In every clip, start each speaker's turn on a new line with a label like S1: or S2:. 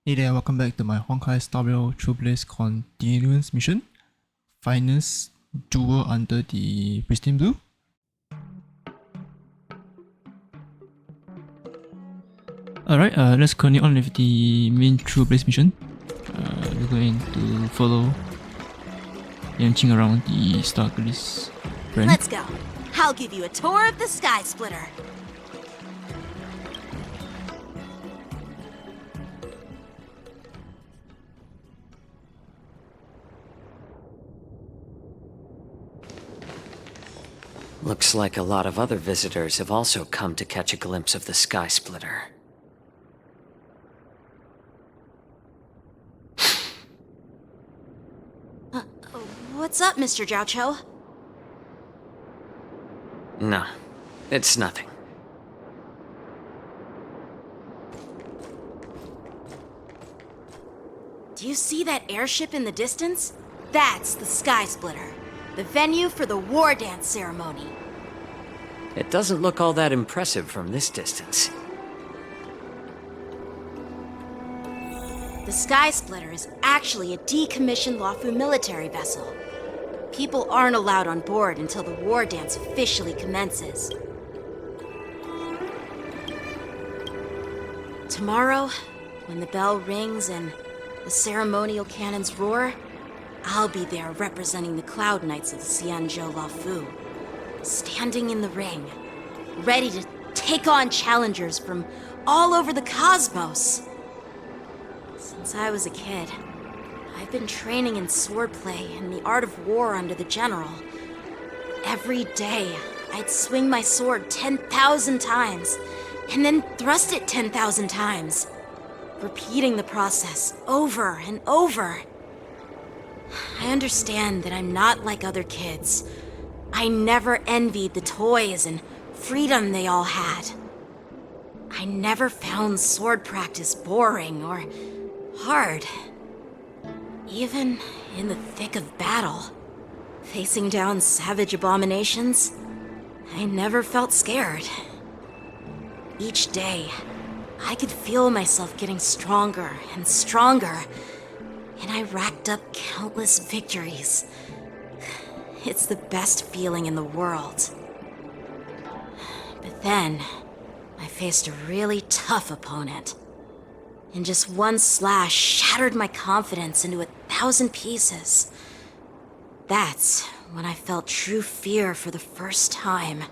S1: Hey there, welcome back to my Honkai style Trailblaze Continuance mission. Finest Duel under the Pristine Blue. Alright, let's continue on with the main Trailblaze mission. We're going to follow Yanqing around the Starglaze brand.
S2: Let's go. I'll give you a tour of the Sky Splitter.
S3: Looks like a lot of other visitors have also come to catch a glimpse of the Sky Splitter.
S2: What's up, Mr. Jiaoqiu?
S3: No, it's nothing.
S2: Do you see that airship in the distance? That's the Sky Splitter, the venue for the war dance ceremony.
S3: It doesn't look all that impressive from this distance.
S2: The Sky Splitter is actually a decommissioned Luofu military vessel. People aren't allowed on board until the war dance officially commences. Tomorrow, when the bell rings and the ceremonial cannons roar, I'll be there representing the Cloud Knights of the Xianzhou Luofu, standing in the ring, ready to take on challengers from all over the cosmos. Since I was a kid, I've been training in swordplay and the art of war under the general. Every day, I'd swing my sword 10,000 times, and then thrust it 10,000 times, repeating the process over and over. I understand that I'm not like other kids. I never envied the toys and freedom they all had. I never found sword practice boring or hard. Even in the thick of battle, facing down savage abominations, I never felt scared. Each day, I could feel myself getting stronger and stronger, and I racked up countless victories. It's the best feeling in the world. But then, I faced a really tough opponent. And just one slash shattered my confidence into 1,000 pieces. That's when I felt true fear for the first time.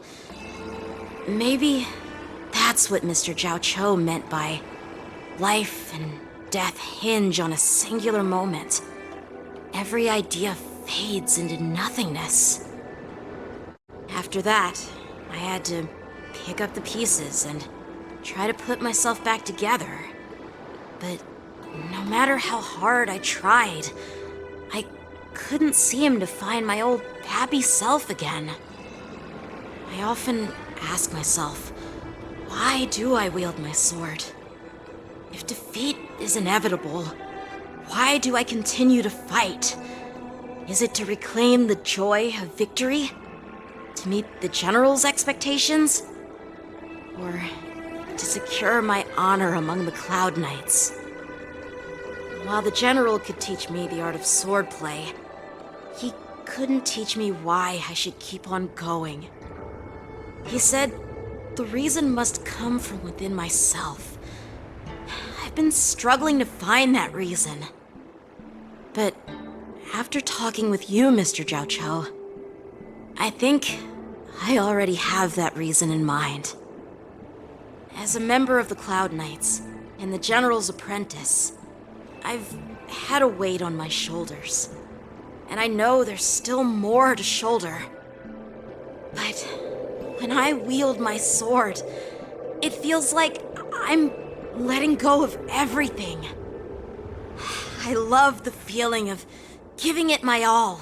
S2: Maybe that's what Mr. Jiaoqiu meant by life and death hinge on a singular moment. Every idea fades into nothingness. After that, I had to pick up the pieces and try to put myself back together. But no matter how hard I tried, I couldn't seem to find my old happy self again. I often ask myself, why do I wield my sword? If defeat is inevitable, why do I continue to fight? Is it to reclaim the joy of victory? To meet the general's expectations? Or to secure my honor among the Cloud Knights? While the general could teach me the art of swordplay, he couldn't teach me why I should keep on going. He said the reason must come from within myself. I've been struggling to find that reason. But after talking with you, Mr. Jiaoqiu, I think I already have that reason in mind. As a member of the Cloud Knights and the General's apprentice, I've had a weight on my shoulders. And I know there's still more to shoulder. But when I wield my sword, it feels like I'm letting go of everything. I love the feeling of giving it my all,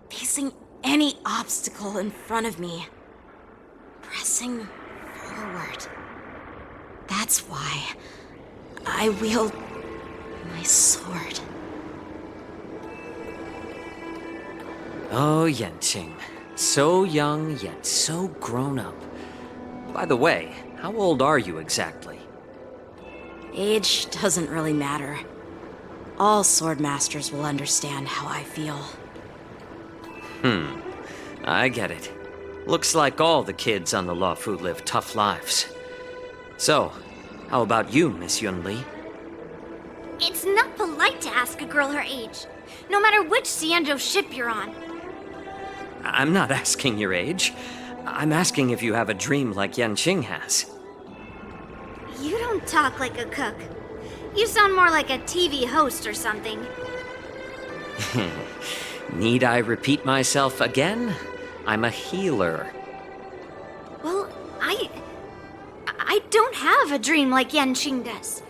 S2: facing any obstacle in front of me, pressing forward. That's why I wield my sword.
S3: Oh, Yanqing. So young, yet so grown up. By the way, how old are you exactly?
S2: Age doesn't really matter. All swordmasters will understand how I feel.
S3: I get it. Looks like all the kids on the Luofu live tough lives. So, how about you, Miss Yunli?
S4: It's not polite to ask a girl her age, no matter which Xianzhou ship you're on.
S3: I'm not asking your age. I'm asking if you have a dream like Yanqing has.
S4: You don't talk like a cook. You sound more like a TV host or something.
S3: Need I repeat myself again? I'm a healer.
S4: Well, I don't have a dream like Yanqing does.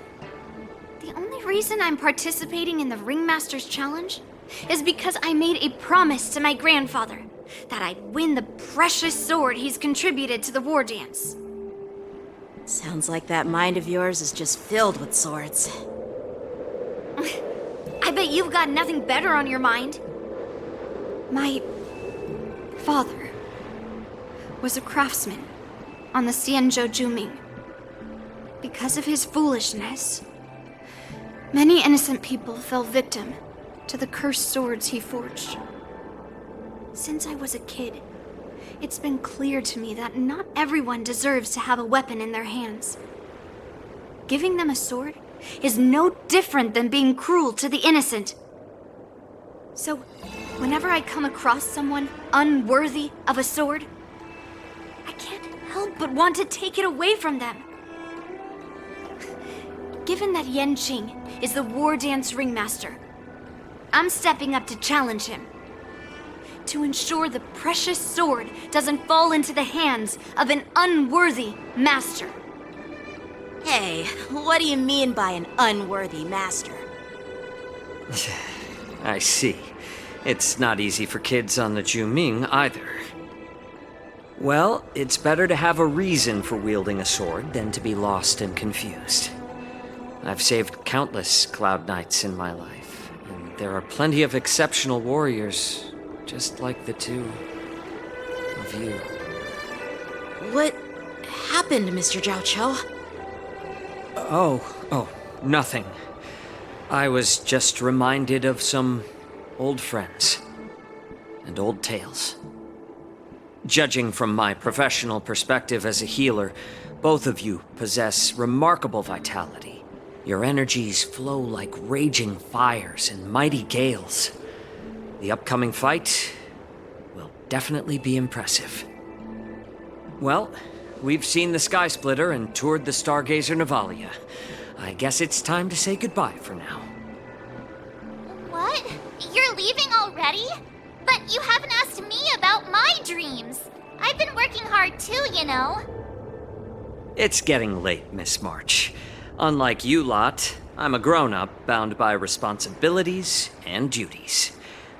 S4: The only reason I'm participating in the Ringmaster's Challenge is because I made a promise to my grandfather that I'd win the precious sword he's contributed to the war dance.
S2: Sounds like that mind of yours is just filled with swords.
S4: I bet you've got nothing better on your mind. My father was a craftsman on the Xianzhou Juming. Because of his foolishness, many innocent people fell victim to the cursed swords he forged. Since I was a kid, it's been clear to me that not everyone deserves to have a weapon in their hands. Giving them a sword is no different than being cruel to the innocent. So, whenever I come across someone unworthy of a sword, I can't help but want to take it away from them. Given that Yanqing is the war dance ringmaster, I'm stepping up to challenge him. To ensure the precious sword doesn't fall into the hands of an unworthy master.
S2: Hey, what do you mean by an unworthy master?
S3: I see. It's not easy for kids on the Juming either. Well, it's better to have a reason for wielding a sword than to be lost and confused. I've saved countless Cloud Knights in my life, and there are plenty of exceptional warriors, just like the two of you.
S2: What happened, Mr. Zhao Cho?
S3: Oh, nothing. I was just reminded of some old friends and old tales. Judging from my professional perspective as a healer, both of you possess remarkable vitality. Your energies flow like raging fires and mighty gales. The upcoming fight will definitely be impressive. Well, we've seen the Sky Splitter and toured the Stargazer Navalia. I guess it's time to say goodbye for now.
S5: What? You're leaving already? But you haven't asked me about my dreams. I've been working hard too, you know.
S3: It's getting late, Miss March. Unlike you lot, I'm a grown-up bound by responsibilities and duties.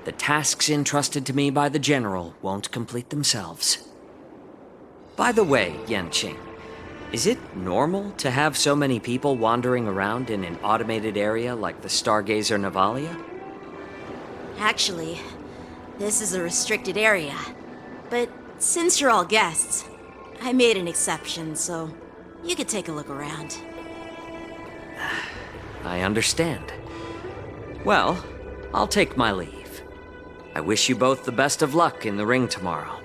S3: The tasks entrusted to me by the General won't complete themselves. By the way, Yanqing, is it normal to have so many people wandering around in an automated area like the Stargazer Navalia?
S2: Actually, this is a restricted area. But since you're all guests, I made an exception, so you could take a look around.
S3: I understand. Well, I'll take my leave. I wish you both the best of luck in the ring tomorrow.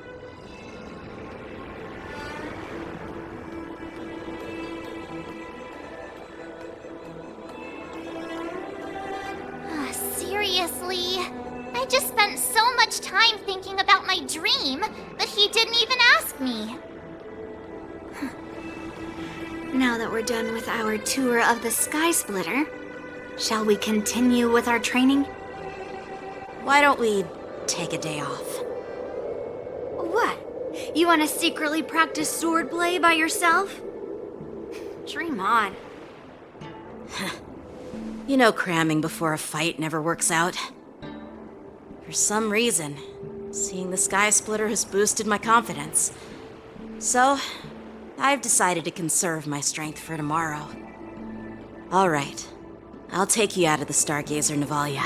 S5: Seriously? I just spent so much time thinking about my dream that he didn't even ask me.
S4: Now that we're done with our tour of the Sky Splitter, shall we continue with our training?
S2: Why don't we take a day off?
S4: What? You want to secretly practice swordplay by yourself? Dream on.
S2: You know cramming before a fight never works out. For some reason, seeing the Sky Splitter has boosted my confidence. So, I've decided to conserve my strength for tomorrow. All right, I'll take you out of the Stargazer Navalia.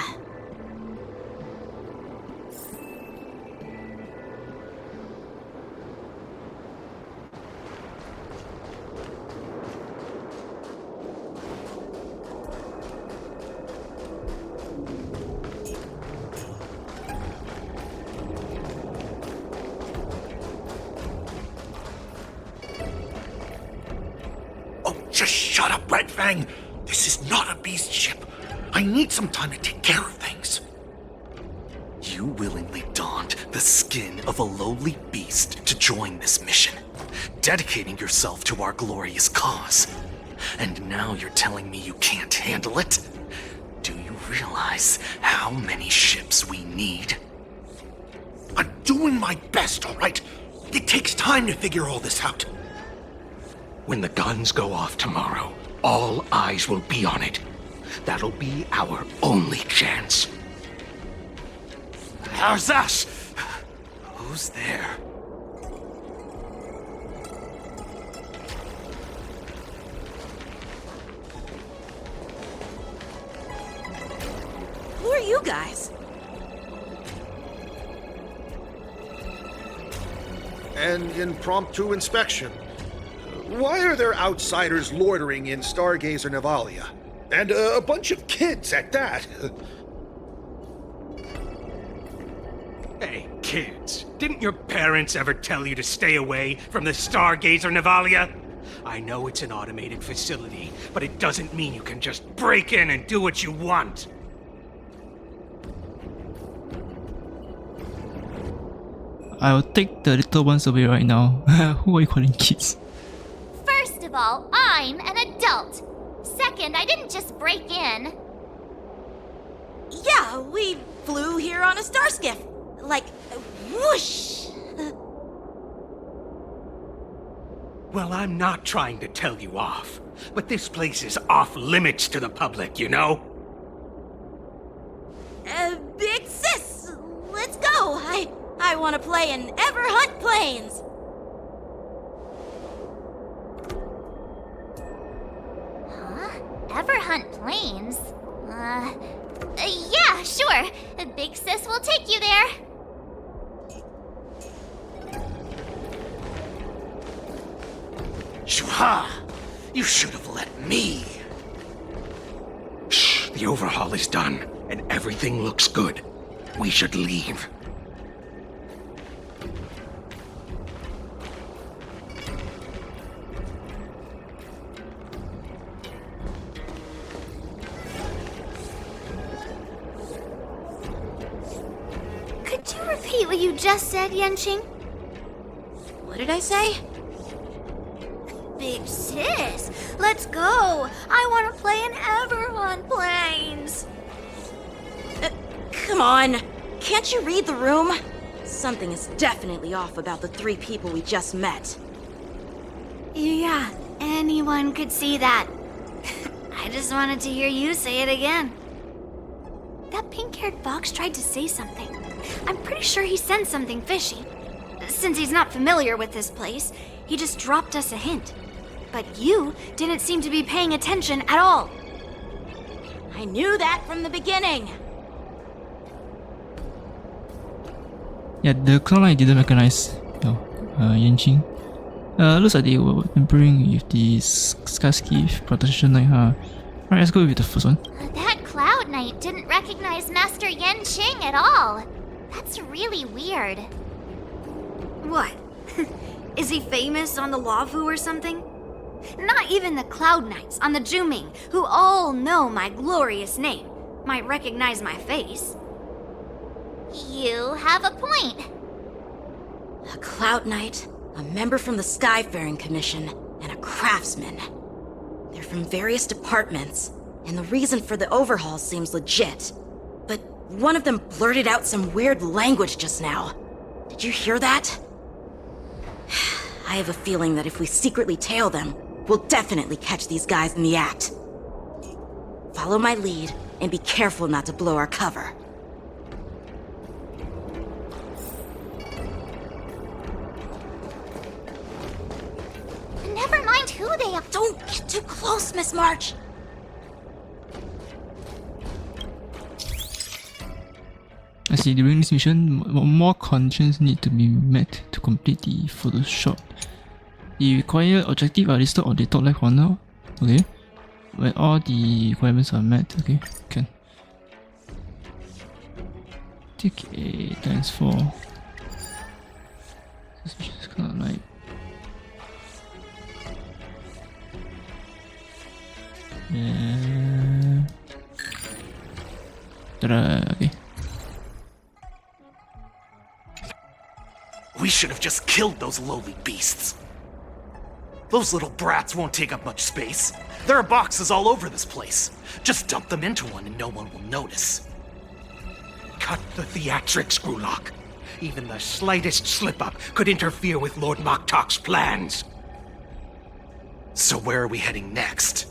S6: Shut up, Red Fang! This is not a beast ship. I need some time to take care of things. You willingly donned the skin of a lowly beast to join this mission, dedicating yourself to our glorious cause. And now you're telling me you can't handle it? Do you realize how many ships we need? I'm doing my best, all right? It takes time to figure all this out. When the guns go off tomorrow, all eyes will be on it. That'll be our only chance. How's that? Who's there?
S2: Who are you guys?
S7: An impromptu inspection. Why are there outsiders loitering in Stargazer Navalia? And a bunch of kids at that.
S6: Hey, kids, didn't your parents ever tell you to stay away from the Stargazer Navalia? I know it's an automated facility, but it doesn't mean you can just break in and do what you want.
S1: I'll take the little ones away right now. Who are you calling kids?
S5: First of all, I'm an adult. Second, I didn't just break in.
S2: Yeah, we flew here on a star skiff. Like, whoosh!
S6: Well, I'm not trying to tell you off, but this place is off limits to the public, you know?
S2: Big sis, let's go. I want to play in Ever Hunt Planes.
S5: Ever hunt planes? Yeah, sure. Big Sis will take you there.
S6: Shuha! You should have let me. Shh, the overhaul is done, and everything looks good. We should leave.
S4: Could you repeat what you just said, Yenqing?
S2: What did I say?
S4: Big sis, let's go. I want to play in Everhorn Plains.
S2: Come on. Can't you read the room? Something is definitely off about the three people we just met.
S4: Yeah, anyone could see that. I just wanted to hear you say it again. That pink-haired fox tried to say something. I'm pretty sure he sensed something fishy. Since he's not familiar with this place, he just dropped us a hint. But you didn't seem to be paying attention at all.
S2: I knew that from the beginning.
S1: Yeah, the clown I didn't recognize. No, Yenqing. Looks like they were tampering with the Sky Skiff Protection Knight, huh? Alright, let's go with the first one.
S5: That Cloud Knight didn't recognize Master Yenqing at all. That's really weird.
S4: What? Is he famous on the Lavu or something? Not even the Cloud Knights on the Juming, who all know my glorious name, might recognize my face.
S5: You have a point.
S2: A Cloud Knight, a member from the Skyfaring Commission, and a craftsman. They're from various departments, and the reason for the overhaul seems legit. But one of them blurted out some weird language just now. Did you hear that? I have a feeling that if we secretly tail them, we'll definitely catch these guys in the act. Follow my lead, and be careful not to blow our cover.
S5: Never mind who they are.
S2: Don't get too close, Miss March!
S1: I see, during this mission, more conditions need to be met to complete the Photoshop. The required objectives are listed on the top left corner. Okay. When all the requirements are met, okay, can. Take A times 4. Suspicious color light. Ta-da, okay.
S6: We should have just killed those lowly beasts. Those little brats won't take up much space. There are boxes all over this place. Just dump them into one and no one will notice.
S8: Cut the theatrics, Grulock. Even the slightest slip-up could interfere with Lord Moktok's plans.
S6: So where are we heading next?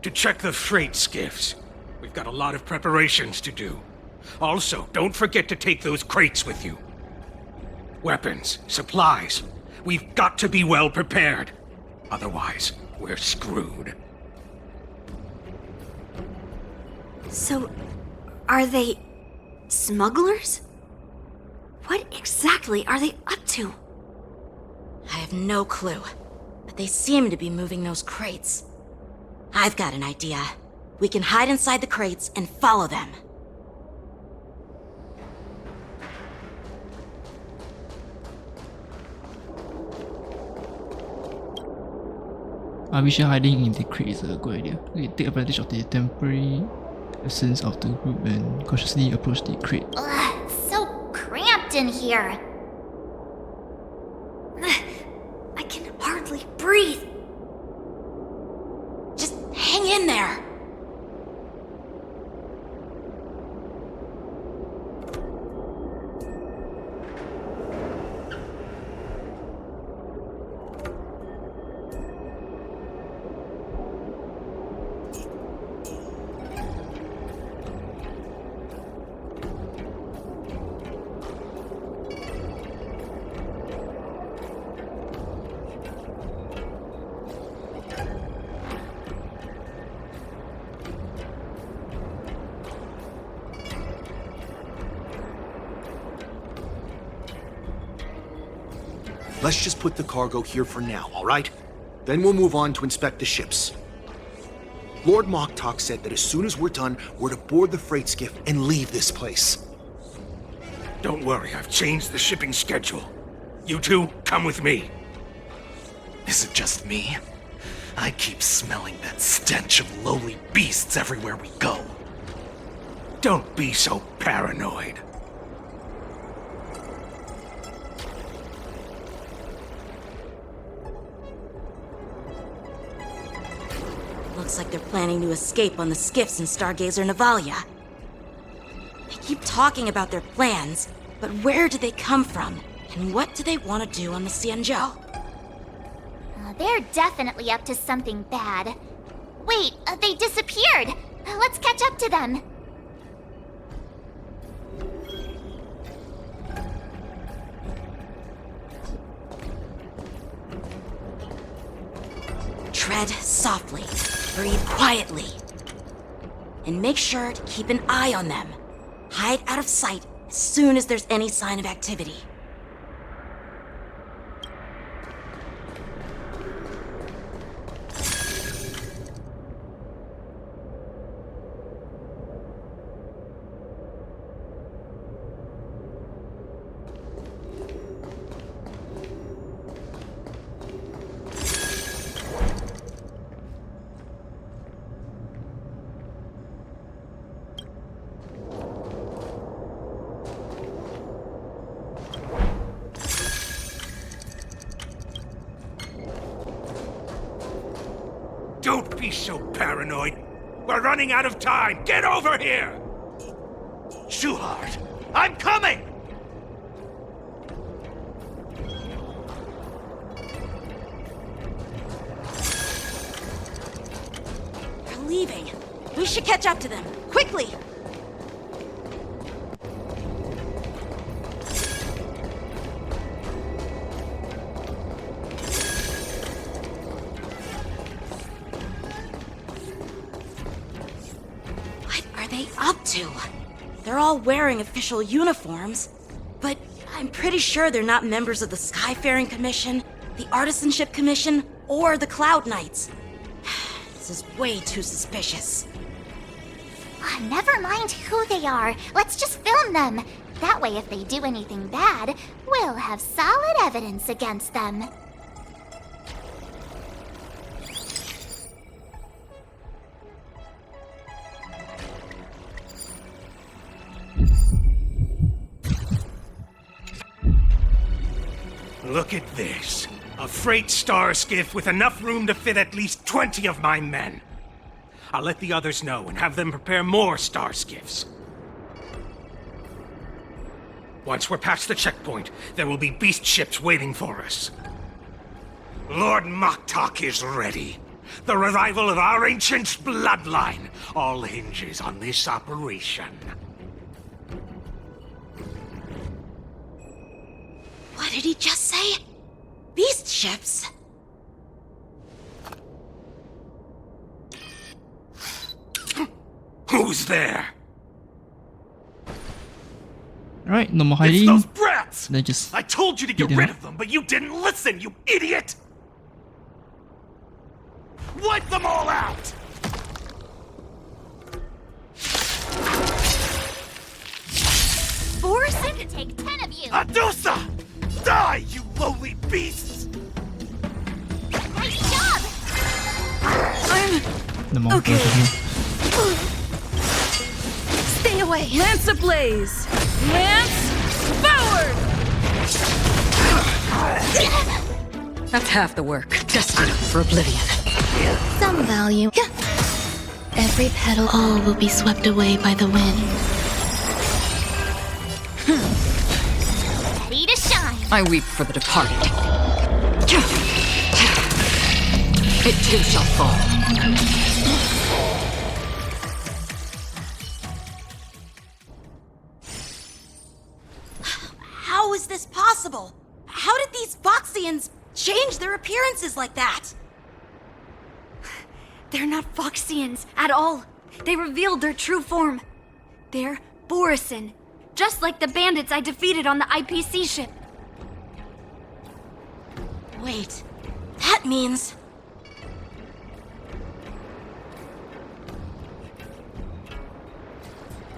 S8: To check the freight skiffs. We've got a lot of preparations to do. Also, don't forget to take those crates with you. Weapons, supplies. We've got to be well prepared. Otherwise, we're screwed.
S4: So, are they smugglers? What exactly are they up to?
S2: I have no clue, but they seem to be moving those crates. I've got an idea. We can hide inside the crates and follow them.
S1: I wish hiding in the crate is a good idea. We take advantage of the temporary absence of the group and cautiously approach the crate.
S5: Ugh, so cramped in here.
S4: I can hardly breathe.
S2: Just hang in there.
S7: Let's just put the cargo here for now, all right? Then we'll move on to inspect the ships. Lord Moktok said that as soon as we're done, we're to board the freight skiff and leave this place.
S8: Don't worry, I've changed the shipping schedule. You two, come with me.
S6: Is it just me? I keep smelling that stench of lowly beasts everywhere we go.
S8: Don't be so paranoid.
S2: Looks like they're planning to escape on the skiffs in Stargazer Navalia. They keep talking about their plans, but where do they come from? And what do they want to do on the Xianzhou?
S5: They're definitely up to something bad. Wait, they disappeared! Let's catch up to them.
S2: Tread softly, breathe quietly, and make sure to keep an eye on them. Hide out of sight as soon as there's any sign of activity.
S8: Don't be so paranoid. We're running out of time. Get over here!
S6: Shuhard, I'm coming!
S2: They're leaving. We should catch up to them. Quickly! What are they up to? They're all wearing official uniforms, but I'm pretty sure they're not members of the Skyfaring Commission, the Artisanship Commission, or the Cloud Knights. This is way too suspicious.
S5: Never mind who they are. Let's just film them. That way, if they do anything bad, we'll have solid evidence against them.
S8: Look at this. A freight star skiff with enough room to fit at least 20 of my men. I'll let the others know and have them prepare more star skiffs. Once we're past the checkpoint, there will be beast ships waiting for us. Lord Moktok is ready. The revival of our ancient bloodline all hinges on this operation.
S2: What did he just say? Beast ships?
S8: Who's there?
S1: Alright, no more
S6: It's
S1: hiding.
S6: those brats!
S1: Then just
S6: I told you to get
S1: beat them
S6: rid
S1: up.
S6: of them, but you didn't listen, you idiot! Wipe them all out!
S5: Borison could take 10 of you.
S6: Adusa! Die, you lowly beasts!
S5: Nice job.
S1: no more.
S9: Okay.
S1: Okay.
S9: Stay away! Lance ablaze! Lance forward! That's half the work. Destined for oblivion.
S10: Some value. Every petal, all will be swept away by the wind.
S5: Ready to shine.
S9: I weep for the departed. It too shall fall.
S2: How is this possible? How did these Foxians change their appearances like that?
S4: They're not Foxians at all. They revealed their true form. They're Borison, just like the bandits I defeated on the IPC ship.
S2: Wait, that means...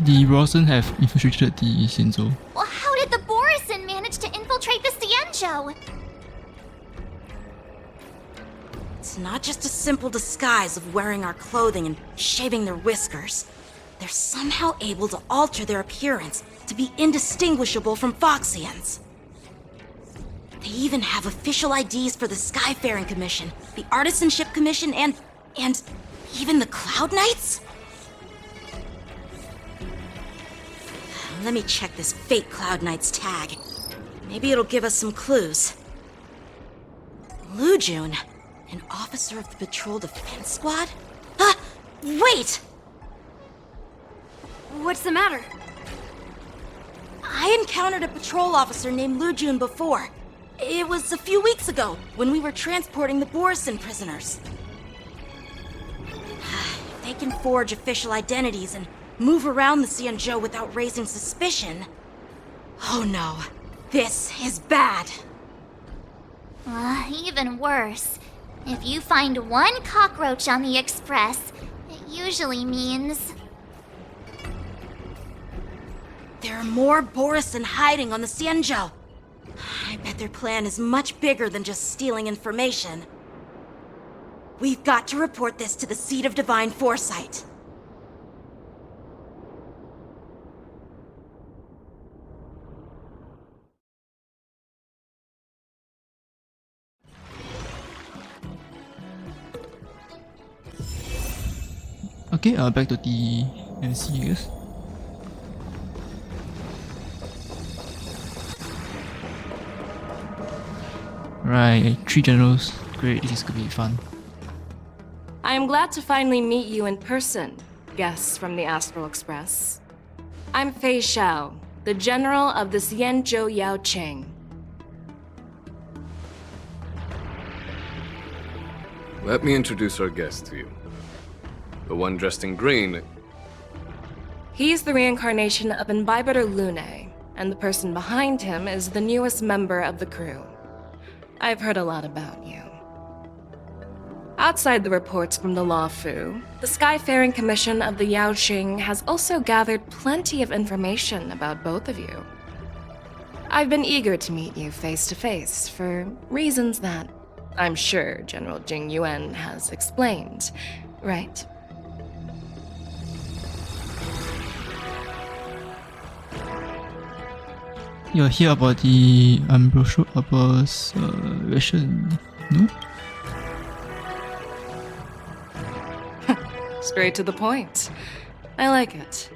S1: The Rawson have infiltrated the Shinzo.
S5: Well, how did the Borison manage to infiltrate the Cienjo?
S2: It's not just a simple disguise of wearing our clothing and shaving their whiskers. They're somehow able to alter their appearance to be indistinguishable from Foxians. They even have official IDs for the Skyfaring Commission, the Artisanship Commission, and even the Cloud Knights? Let me check this fake Cloud Knight's tag. Maybe it'll give us some clues. Lujun, an officer of the Patrol Defense Squad? Wait!
S4: What's the matter?
S2: I encountered a patrol officer named Lujun before. It was a few weeks ago, when we were transporting the Borison prisoners. If they can forge official identities and move around the Cienjo without raising suspicion... Oh no, this is bad.
S5: Even worse. If you find one cockroach on the Express, it usually means...
S2: There are more Borison hiding on the Cienjo. I bet their plan is much bigger than just stealing information. We've got to report this to the Seat of Divine Foresight.
S1: Okay, back to the MC, I guess. Right, 3 generals. Great, this is gonna be fun.
S11: I am glad to finally meet you in person, guests from the Astral Express. I'm Fei Xiao, the general of the Cienjo Yao Cheng.
S12: Let me introduce our guest to you. The one dressed in green.
S11: He's the reincarnation of Imbibitor Lune, and the person behind him is the newest member of the crew. I've heard a lot about you. Outside the reports from the Law Fu, the Skyfaring Commission of the Yaoqing has also gathered plenty of information about both of you. I've been eager to meet you face to face for reasons that I'm sure General Jing Yuan has explained, right?
S1: You're here about the Ambrosio Upper's version, no?
S11: Straight to the point. I like it.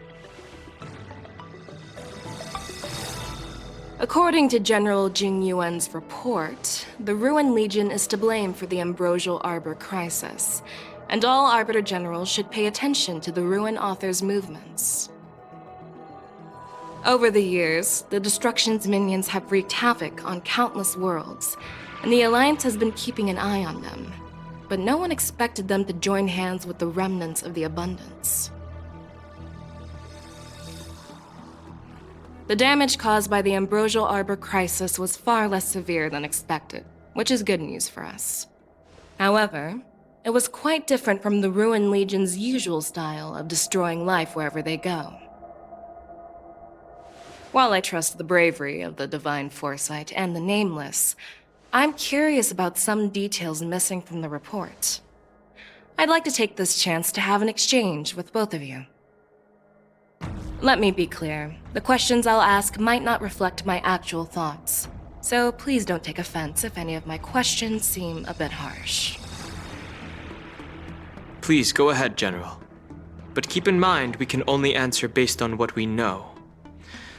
S11: According to General Jing Yuan's report, the Ruin Legion is to blame for the Ambrosial Arbor crisis, and all Arbiter Generals should pay attention to the Ruin Author's movements. Over the years, the Destruction's minions have wreaked havoc on countless worlds, and the Alliance has been keeping an eye on them. But no one expected them to join hands with the remnants of the Abundance. The damage caused by the Ambrosial Arbor crisis was far less severe than expected, which is good news for us. However, it was quite different from the Ruin Legion's usual style of destroying life wherever they go. While I trust the bravery of the Divine Foresight and the Nameless, I'm curious about some details missing from the report. I'd like to take this chance to have an exchange with both of you. Let me be clear, the questions I'll ask might not reflect my actual thoughts, so please don't take offense if any of my questions seem a bit harsh.
S13: Please go ahead, General. But keep in mind we can only answer based on what we know.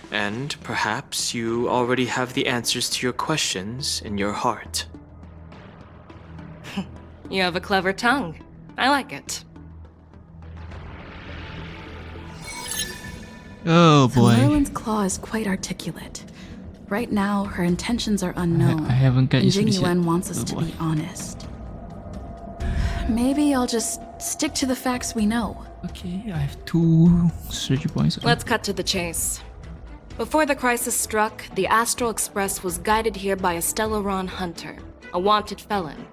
S13: And perhaps you already have the answers to your questions in your heart.
S11: You have a clever tongue. I like it.
S1: Oh boy.
S14: Merlin's claw is quite articulate. Right now, her intentions are unknown.
S1: I haven't got
S14: and
S1: used to
S14: Jing
S1: this yet.
S14: Yuan wants us
S1: Oh
S14: to
S1: boy.
S14: be honest. Maybe I'll just stick to the facts we know.
S1: Okay, I have 2 strategy points. Okay.
S11: Let's cut to the chase. Before the crisis struck, the Astral Express was guided here by a Stellaron hunter, a wanted felon,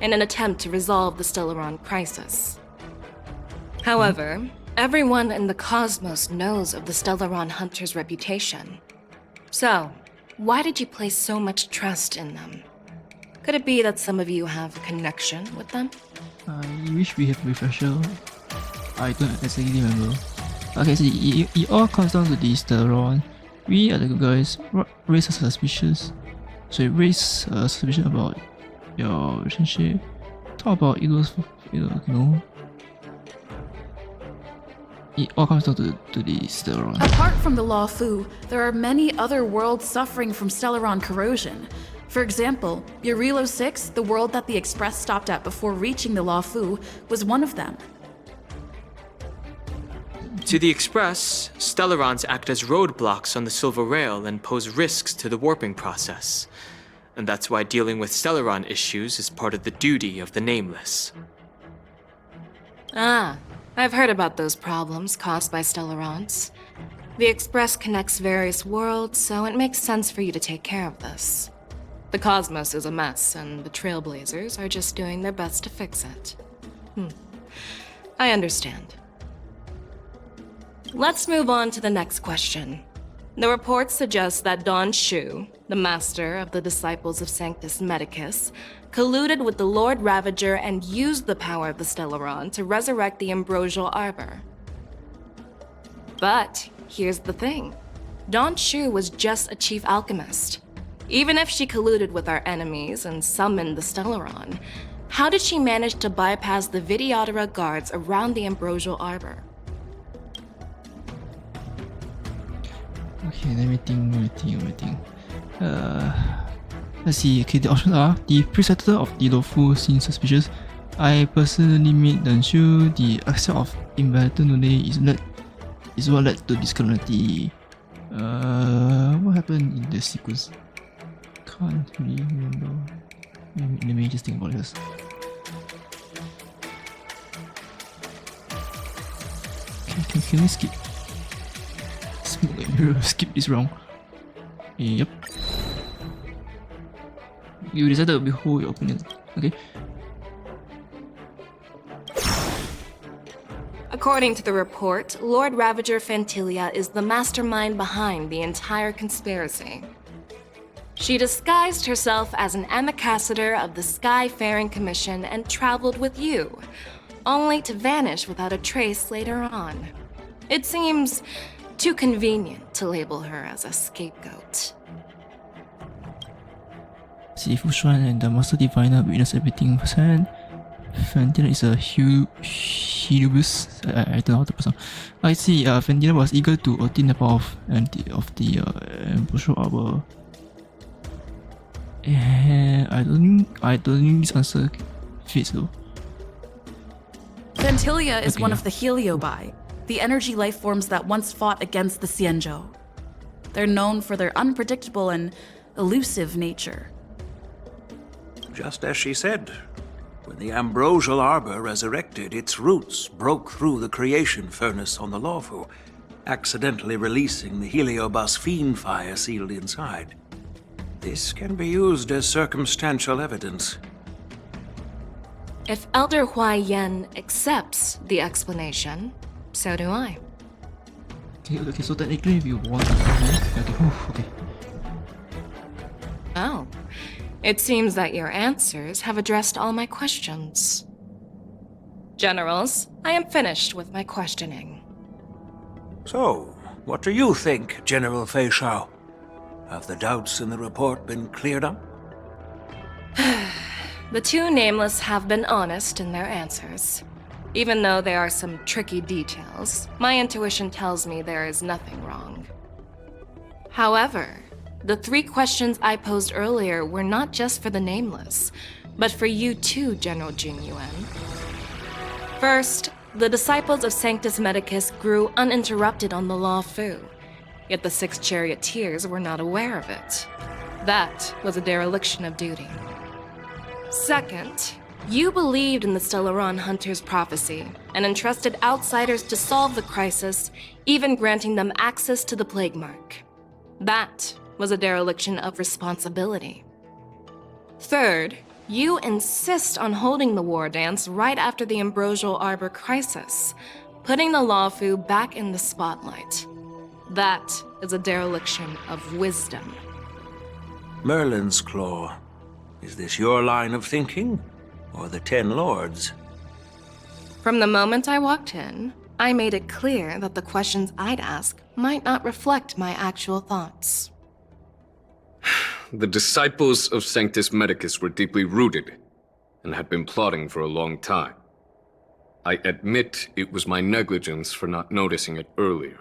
S11: in an attempt to resolve the Stellaron crisis. However, everyone in the cosmos knows of the Stellaron hunter's reputation. So, why did you place so much trust in them? Could it be that some of you have a connection with them?
S1: I wish we have a refresher. I don't exactly remember. Okay, so it all comes down to this Stellaron. We are the good guys. Raise a suspicious. So raise a suspicion about your relationship. Talk about it all comes down to the Stellaron.
S14: Apart from the Law Fu, there are many other worlds suffering from Stellaron corrosion. For example, Eurilo 6, the world that the Express stopped at before reaching the Law Fu, was one of them.
S13: To the Express, Stellarons act as roadblocks on the Silver Rail and pose risks to the warping process. And that's why dealing with Stellaron issues is part of the duty of the Nameless.
S11: Ah, I've heard about those problems caused by Stellarons. The Express connects various worlds, so it makes sense for you to take care of this. The cosmos is a mess, and the Trailblazers are just doing their best to fix it. I understand. Let's move on to the next question. The report suggests that Don Shu, the master of the Disciples of Sanctus Medicus, colluded with the Lord Ravager and used the power of the Stellaron to resurrect the Ambrosial Arbor. But here's the thing. Don Shu was just a chief alchemist. Even if she colluded with our enemies and summoned the Stellaron, how did she manage to bypass the Videodora guards around the Ambrosial Arbor?
S1: Okay, let me think. Let's see. Okay, the options are the preceptor of the Lofu seems suspicious. I personally made Danshu the accept of invited today is what led to this calamity. What happened in the sequence? Can't really remember. Let me just think about this. Can we skip? Skip this round. Yep. You decided to behold your opponent. Okay.
S11: According to the report, Lord Ravager Fantilia is the mastermind behind the entire conspiracy. She disguised herself as an ambassador of the Skyfaring Commission and traveled with you, only to vanish without a trace later on. It seems too convenient to label her as a scapegoat.
S1: Sifu Shrine and the Master Diviner witness everything firsthand. Fentina is a Heliobus. I don't know how to pronounce. I see. Fentina was eager to attain the power of the Ambrosial Arbor. I don't think this answer fits though.
S14: Ventilia is one
S1: Okay.
S14: of the Heliobi, the energy life forms that once fought against the Xianzhou. They're known for their unpredictable and elusive nature.
S15: Just as she said, when the Ambrosial Arbor resurrected, its roots broke through the creation furnace on the Lawfu, accidentally releasing the Heliobus fiend fire sealed inside. This can be used as circumstantial evidence.
S11: If Elder Hua Yen accepts the explanation, so do I.
S1: Okay, so technically if you want okay.
S11: Oh. It seems that your answers have addressed all my questions. Generals, I am finished with my questioning.
S15: So, what do you think, General Fei Shao? Have the doubts in the report been cleared up?
S11: The two nameless have been honest in their answers. Even though there are some tricky details, my intuition tells me there is nothing wrong. However, the 3 questions I posed earlier were not just for the nameless, but for you too, General Jing Yuan. First, the disciples of Sanctus Medicus grew uninterrupted on the Law Fu, yet the 6 charioteers were not aware of it. That was a dereliction of duty. Second, you believed in the Stellaron Hunter's prophecy and entrusted outsiders to solve the crisis, even granting them access to the Plague Mark. That was a dereliction of responsibility. Third, you insist on holding the war dance right after the Ambrosial Arbor crisis, putting the Lawfu back in the spotlight. That is a dereliction of wisdom.
S15: Merlin's Claw. Is this your line of thinking, or the 10 Lords?
S11: From the moment I walked in, I made it clear that the questions I'd ask might not reflect my actual thoughts.
S12: The disciples of Sanctus Medicus were deeply rooted and had been plotting for a long time. I admit it was my negligence for not noticing it earlier.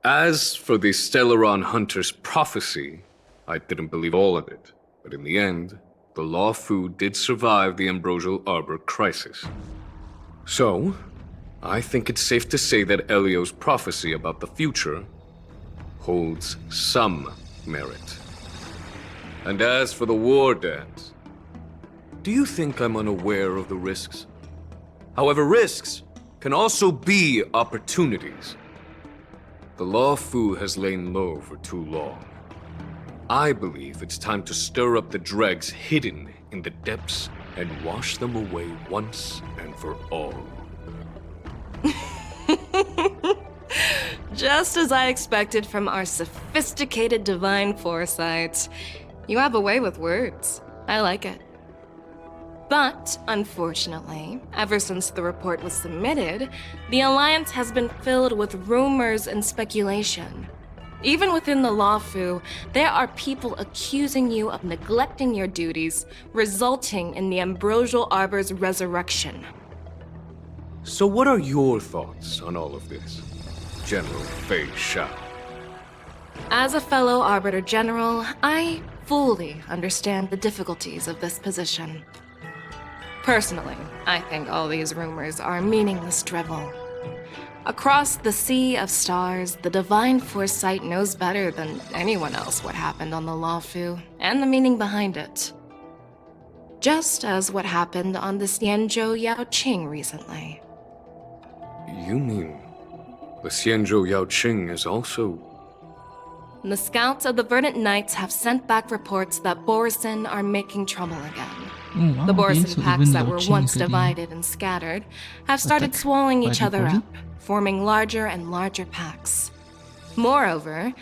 S12: As for the Stellaron Hunter's prophecy, I didn't believe all of it, but in the end, the Lawfu did survive the Ambrosial Arbor crisis. So, I think it's safe to say that Elio's prophecy about the future holds some merit. And as for the war dance, do you think I'm unaware of the risks? However, risks can also be opportunities. The Lawfu has lain low for too long. I believe it's time to stir up the dregs hidden in the depths and wash them away once and for all.
S11: Just as I expected from our sophisticated divine foresight. You have a way with words. I like it. But, unfortunately, ever since the report was submitted, the Alliance has been filled with rumors and speculation. Even within the Lawfu, there are people accusing you of neglecting your duties, resulting in the Ambrosial Arbor's resurrection.
S12: So what are your thoughts on all of this, General Fei Shao?
S11: As a fellow Arbiter General, I fully understand the difficulties of this position. Personally, I think all these rumors are meaningless drivel. Across the sea of stars, the divine foresight knows better than anyone else what happened on the Lawfu and the meaning behind it. Just as what happened on the Xianzhou Yaoqing recently.
S12: You mean the Xianzhou Yaoqing is also...
S11: The scouts of the Verdant Knights have sent back reports that Borisin are making trouble again.
S1: Oh, wow,
S11: The
S1: okay,
S11: Borisin
S1: so
S11: packs
S1: even
S11: that were
S1: Yaoqing
S11: once
S1: is getting
S11: divided and scattered have started
S1: attacked
S11: swallowing
S1: by
S11: each
S1: the
S11: other
S1: Borisin?
S11: up, forming larger and larger packs. Moreover,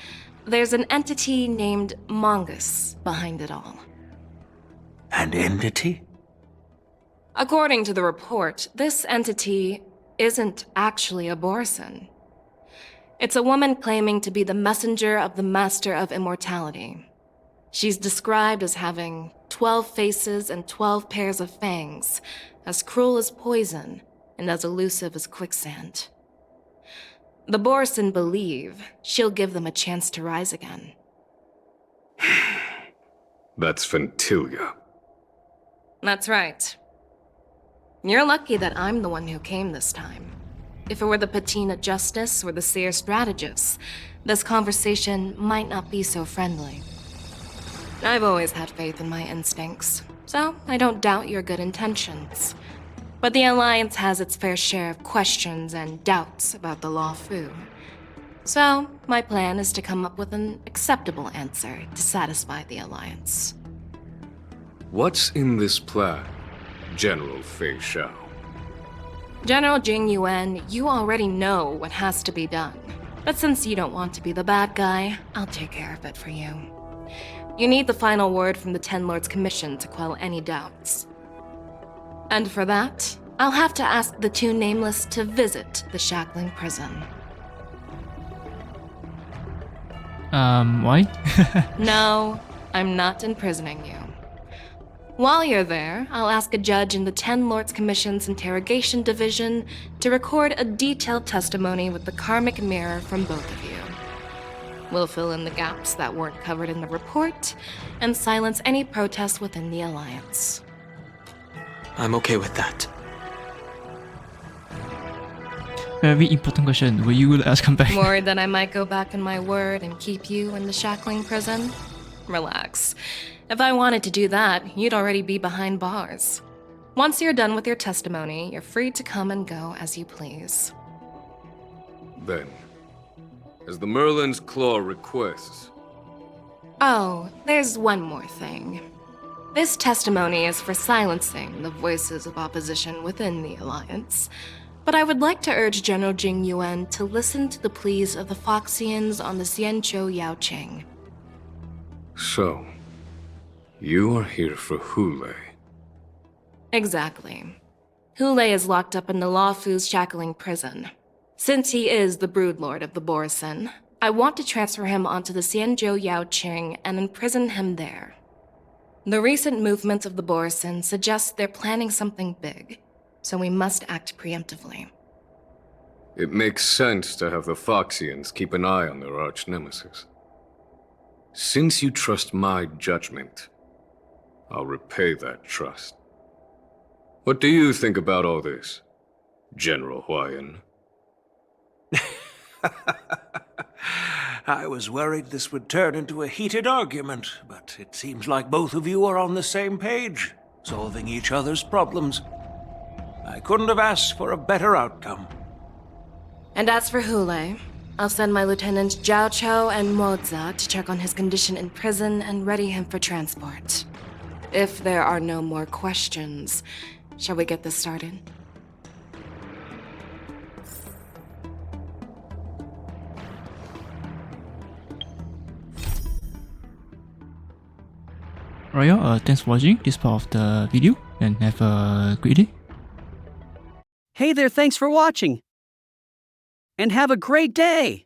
S11: there's an entity named Mongus behind it all.
S15: An entity?
S11: According to the report, this entity isn't actually a Borisin. It's a woman claiming to be the messenger of the Master of Immortality. She's described as having 12 faces and 12 pairs of fangs, as cruel as poison, and as elusive as quicksand. The Borson believe she'll give them a chance to rise again.
S12: That's Ventilia.
S11: That's right. You're lucky that I'm the one who came this time. If it were the Patina Justice or the Seer Strategist, this conversation might not be so friendly. I've always had faith in my instincts, so I don't doubt your good intentions. But the Alliance has its fair share of questions and doubts about the Law Fu. So, my plan is to come up with an acceptable answer to satisfy the Alliance.
S12: What's in this plan, General Fei Shao?
S11: General Jing Yuan, you already know what has to be done. But since you don't want to be the bad guy, I'll take care of it for you. You need the final word from the Ten Lords Commission to quell any doubts. And for that, I'll have to ask the two Nameless to visit the Shackling Prison.
S1: Why?
S11: No, I'm not imprisoning you. While you're there, I'll ask a judge in the Ten Lords Commission's Interrogation Division to record a detailed testimony with the karmic mirror from both of you. We'll fill in the gaps that weren't covered in the report, and silence any protests within the Alliance.
S13: I'm okay with that.
S1: Very important question. Will you let us come back?
S11: Worried that I might go back on my word and keep you in the Shackling Prison? Relax. If I wanted to do that, you'd already be behind bars. Once you're done with your testimony, you're free to come and go as you please.
S12: Then, as the Merlin's Claw requests...
S11: Oh, there's one more thing. This testimony is for silencing the voices of opposition within the Alliance, but I would like to urge General Jing Yuan to listen to the pleas of the Foxians on the Xianzhou Yaoqing.
S12: So, you are here for Hule.
S11: Exactly. Hule is locked up in the Law Fu's Shackling Prison. Since he is the Broodlord of the Borson, I want to transfer him onto the Xianzhou Yaoqing and imprison him there. The recent movements of the Borson suggest they're planning something big, so we must act preemptively.
S12: It makes sense to have the Foxians keep an eye on their arch-nemesis. Since you trust my judgment, I'll repay that trust. What do you think about all this, General Huayan?
S15: I was worried this would turn into a heated argument, but it seems like both of you are on the same page, solving each other's problems. I couldn't have asked for a better outcome.
S11: And as for Hule, I'll send my lieutenants Zhao Chou and Moza to check on his condition in prison and ready him for transport. If there are no more questions, shall we get this started?
S1: Alright, y'all, thanks for watching this part of the video and have a great day.
S16: Hey there, thanks for watching. And have a great day!